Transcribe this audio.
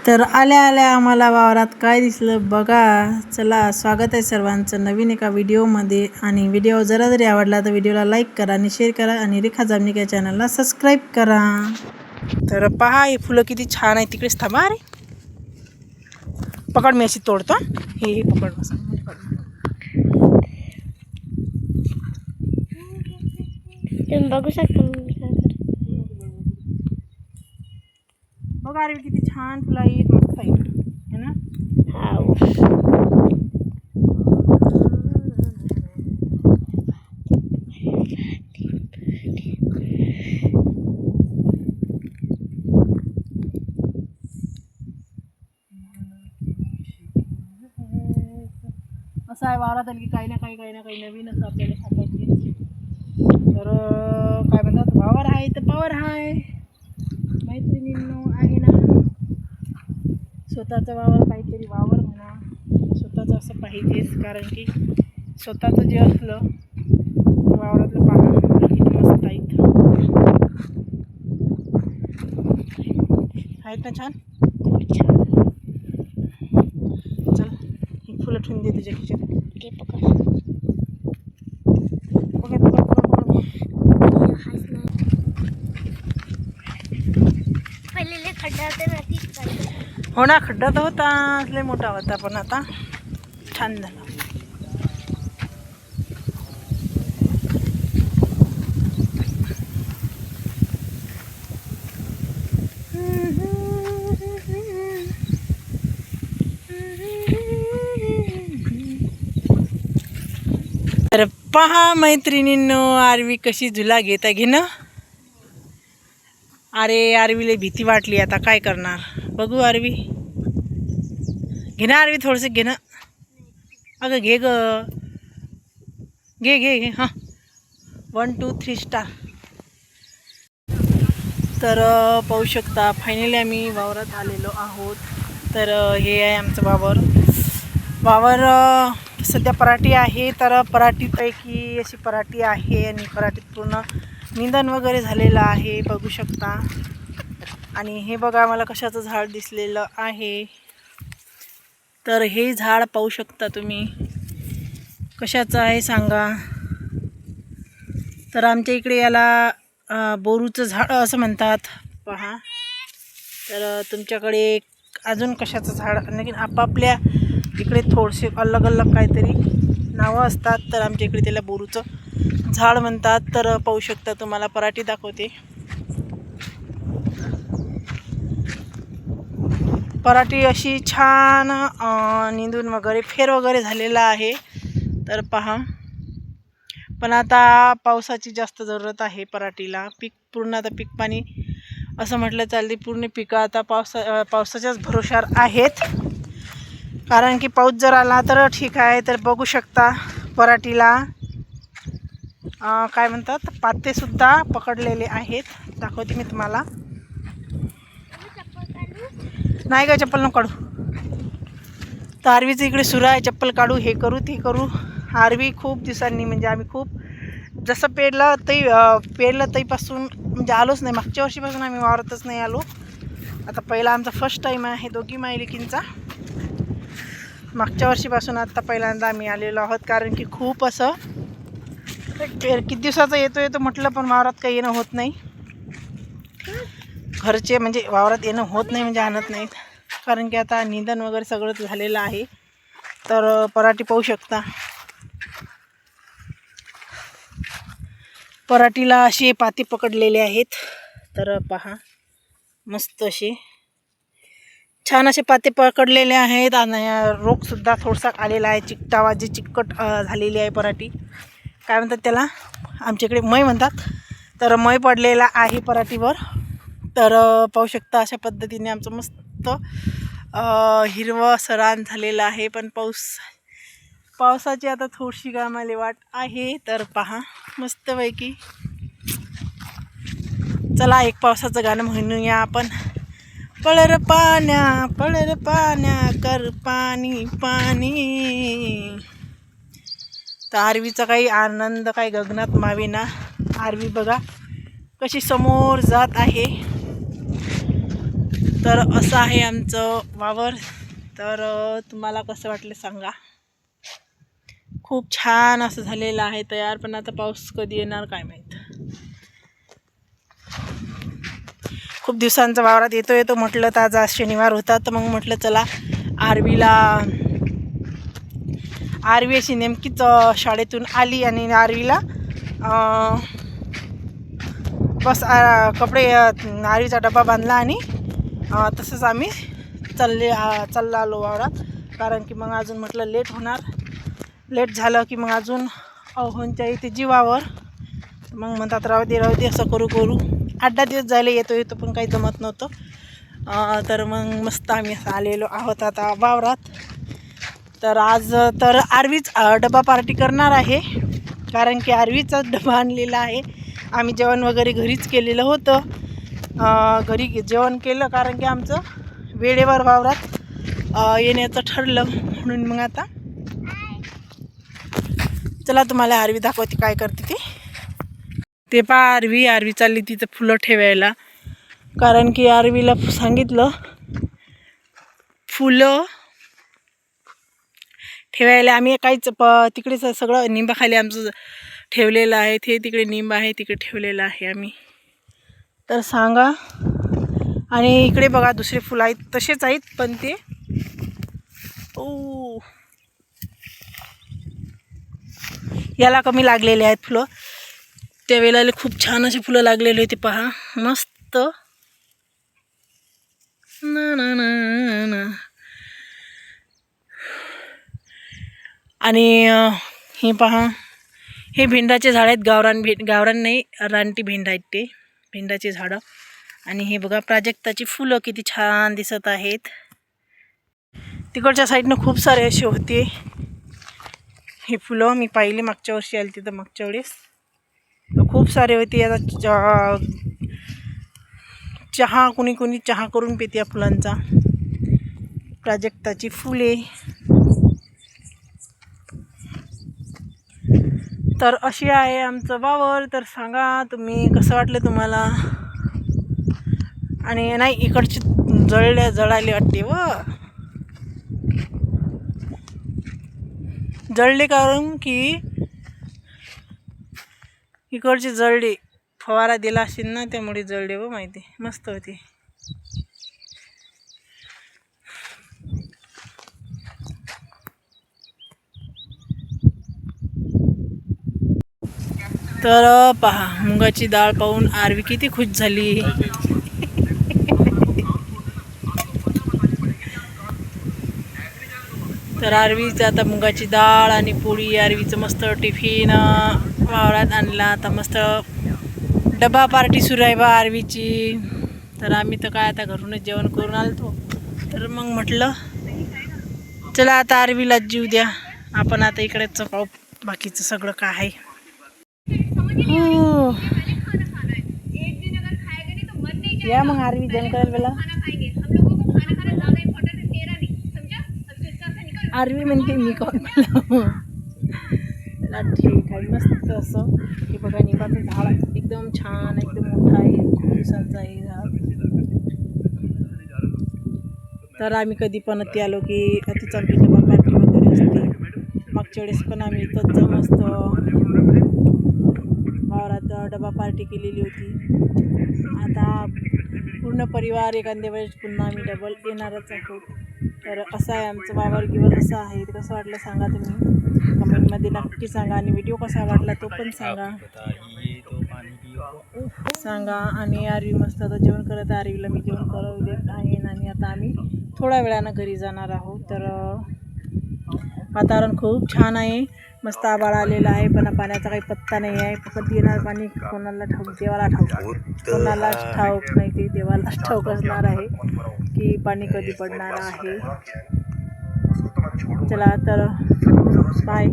तर आल्या आल्या आम्हाला वावरात काय दिसलं बघा. चला, स्वागत आहे सर्वांचं नवीन एका व्हिडिओमध्ये. आणि व्हिडिओ जरा जरी आवडला तर व्हिडिओला लाईक करा आणि शेअर करा आणि रेखा जामनिक या चॅनलला सबस्क्राईब करा. तर पहा, ही फुलं किती छान आहे. तिकडेच थांबा. अरे पकड, मी अशी तोडतो. हे पकड बसा. तुम्ही बघू शकता. बघा अरे, किती छान फुलं आहेत. मस्त आहे है ना. असं आहे वावरात आली की काही ना काही नवीन असं आपल्याला सापडते. तर काय म्हणतात, वावर आहे तर पावर आहे. मैत्रिणींनो आहे ना, स्वतःचं वावर, काहीतरी वावर म्हणा स्वतःचं असं पाहिजेच. कारण की स्वतःचं जे असलं वावरातलं पानं किती मस्त आहेत ना, छान. चल, ही फुलं ठेवून दे तुझ्या खिशात. हो ना, खड्डा तर होता, लय मोठा होता, पण आता छान झाला. तर पहा मैत्रिणींनो, आरवी कशी झुला घेता घे ना. अरे आरवीला भीती वाटली, आता काय करणार बघू. आरवी घे ना, आरवी थोडंसं घे ना. अगं घे ग, घे घे घे. हां, 1 2 3 स्टार. तर पाहू शकता, फायनली आम्ही वावरात आलेलो आहोत. तर हे आहे आमचं वावर. सध्या पराठी आहे. तर पराठीपैकी अशी पराठी आहे आणि पराठीत पूर्ण निंदण वगैरे झालेलं आहे, बघू शकता. आणि हे बघा, मला कशाचं झाड दिसलेलं आहे. तर हे झाड पाहू शकता तुम्ही, कशाचं आहे सांगा. तर आमच्या इकडे याला बोरूचं झाड असं म्हणतात, पहा. तर तुमच्याकडे अजून कशाचं झाड, आणखी आपापल्या इकडे थोडेसे अलग अलग काहीतरी नावं असतात. तर आमच्या इकडे त्याला बोरूचं झाड म्हणतात. तर पाहू शकता, तुम्हाला पराठी दाखवते. पराठी अशी छान निंदून वगैरे फेर वगैरे झालेला आहे. तर पहा, पण आता पावसाची जास्त जरूरत आहे पराठीला. पीक पूर्ण आता पीक पाणी असं म्हटलं चालते, पूर्ण पिकं आता पावसाच्याच भरोशावर आहेत. कारण की पाऊस जर आला तर ठीक आहे. तर बघू शकता, पराठीला काय म्हणतात, पातेसुद्धा पकडलेले आहेत. दाखवते मी तुम्हाला. नाही का, चप्पल नको काढू. तर आरवीचं इकडे सुरू आहे, चप्पल काढू, हे करू ते करू. आरवी खूप दिवसांनी, म्हणजे आम्ही खूप जसं पेरलं तईपासून म्हणजे आलोच नाही. मागच्या वर्षीपासून आम्ही वावरतच नाही आलो. आता पहिला आमचा फर्स्ट टाईम आहे दोघी मायलेकींचा. मागच्या वर्षीपासून आता पहिल्यांदा आम्ही आलेलो आहोत. कारण की खूप असं किती दिवसाचं येतो म्हटलं, पण वावरात काही येणं होत नाही. घरचे म्हणजे वावरात येणं होत नाही, म्हणजे आणत नाहीत. कारण की आता निंदण वगैरे सगळं झालेलं आहे. तर पराठी पाहू शकता, पराठीला असे पाती पकडलेले आहेत. तर पहा, मस्त असे छान असे पाते पकडलेले आहेत. आणि रोगसुद्धा थोडासा आलेला आहे, चिकटावा, जी चिकट झालेली आहे पराठी. काय म्हणतात त्याला, आमच्याकडे मै म्हणतात. तर मै पडलेला आहे पराठीवर. तर पाहू शकता, अशा पद्धतीने आमचं मस्त हिरवं सरान झालेलं आहे. पण पावसाची आता थोडीशी आम्हाला वाट आहे. तर पहा, मस्तपैकी. चला, एक पावसाचं गाणं म्हणूया आपण. पळर पाण्या कर पाणी पाणी. तर आरवीचा काही आनंद काही गगनात मावेना. आरवी बघा कशी समोर जात आहे. तर तर असं आहे आमचं वावर. तर तुम्हाला कसं वाटलं सांगा. खूप छान असं झालेलं आहे तयार, पण आता पाऊस कधी येणार काय माहीत. खूप दिवसांचा वावरात येतो म्हटलं, तर आज शनिवार होता, तर मग म्हटलं चला आरवी अशी नेमकीच शाळेतून आली आणि आरवीला बस कपडे आरवीचा डबा बांधला आणि तसंच आम्ही चालला आलो वावरात. कारण की मग अजून म्हटलं लेट झालं की मग अजून अहोंच्या इथे जीवावर. मग म्हणतात राहू दे असं करू 8-10 दिवस झाले येतो पण काही जमत नव्हतं. तर मग मस्त आम्ही असं आलेलो आहोत आता वावरात. तर आज तर आरवीच डबा पार्टी करणार आहे, कारण की आरवीचाच डबा आणलेला आहे. आम्ही जेवण वगैरे घरीच केलेलं होतं. घरी जेवण केलं कारण की आमचं वेळेवर वावरात येण्याचं ठरलं. म्हणून मग आता चला तुम्हाला आरवी दाखवते काय करते ते पहा. आरवी चालली तिथं फुलं ठेवायला, कारण की आरवीला सांगितलं फुलं ठेवायला. आम्ही काहीच तिकडेच सगळं निंबाखाली आमचं ठेवलेलं आहे. ते तिकडे निंब आहे, तिकडे ठेवलेलं आहे आम्ही. तर सांगा. आणि इकडे बघा दुसरे फुलं आहेत, तसेच आहेत पण ते याला कमी लागलेले आहेत फुलं. त्या वेळेला खूप छान असे फुलं लागलेले होते पहा, मस्त ना ना ना ना. आणि हे पहा, हे भेंडाचे झाड आहेत. गावरान नाही, रानटी भेंड आहेत ते भेंडाचे झाडं. आणि हे बघा प्राजक्ताची फुलं किती छान दिसत आहेत. तिकडच्या साईडनं खूप सारे असे होते हे फुलं. मी पाहिले मागच्या वर्षी आले तिथं, मागच्या वेळेस खूप सारे होते. आता चहा कुणी चहा करून पिते या फुलांचा. प्राजक्ताची फुले. तर अशी आहे आमचं वावर. तर सांगा तुम्ही कसं वाटलं तुम्हाला. आणि नाही, इकडची जळाले वाटते जळले, कारण की इकडचे जळले, फवारा दिला असेल ना, त्यामुळे जळले माहिती. मस्त होती. तर पहा, मुगाची डाळ पाहून आरवी किती खुश झाली. तर आरवीचं आता मुगाची डाळ आणि पोळी, आरवीचं मस्त टिफिन वावरात आणला. आता मस्त डबा पार्टी सुरू आहे बा आरवीची. तर आम्ही तर काय आता घरूनच जेवण करून आलतो. तर मग म्हटलं चला आता आरवीला जीव द्या. आपण आता इकडेच पाहू बाकीचं सगळं काय आहे. या मग आरवी जेवण करायला वेळा. आरवी म्हणते मी कोण ठीक आहे. मस्त असं हे बघा, निंबाचं झाड एकदम छान, एकदम मोठं आहे, दिवसांचं आहे झाड. तर आम्ही कधी पण ती आलो की अतिच आमची डबा पार्टी वगैरे असते. मागच्या वेळेस पण आम्ही इथंच मस्त वावरात डबा पार्टी केलेली होती. आता पूर्ण परिवार एखाद्या वेळेस पुन्हा आम्ही डबल येणारच आहोत. तर असं आहे आमचं वावर गिवर असं आहे. कसं वाटलं सांगा तुम्ही कमेंटमध्ये नक्की सांगा. आणि व्हिडिओ कसा वाटला तो पण सांगा. आणि आरवी मस्त आता जेवण करत. आरवीला मी जेवण करू देत आहे. आणि आता आम्ही थोड्या वेळानं घरी जाणार आहोत. तर वातावरण खूप छान आहे, मस्त आभाळ आलेलं आहे, पण पाण्याचा काही पत्ता नाही आहे. फक्त येणार पाणी कोणाला ठाऊक, देवाला ठाऊक, कोणालाच ठाऊक नाही, ते देवालाच ठाऊक असणार आहे की पाणी कधी पडणार आहे. चला तर बाय.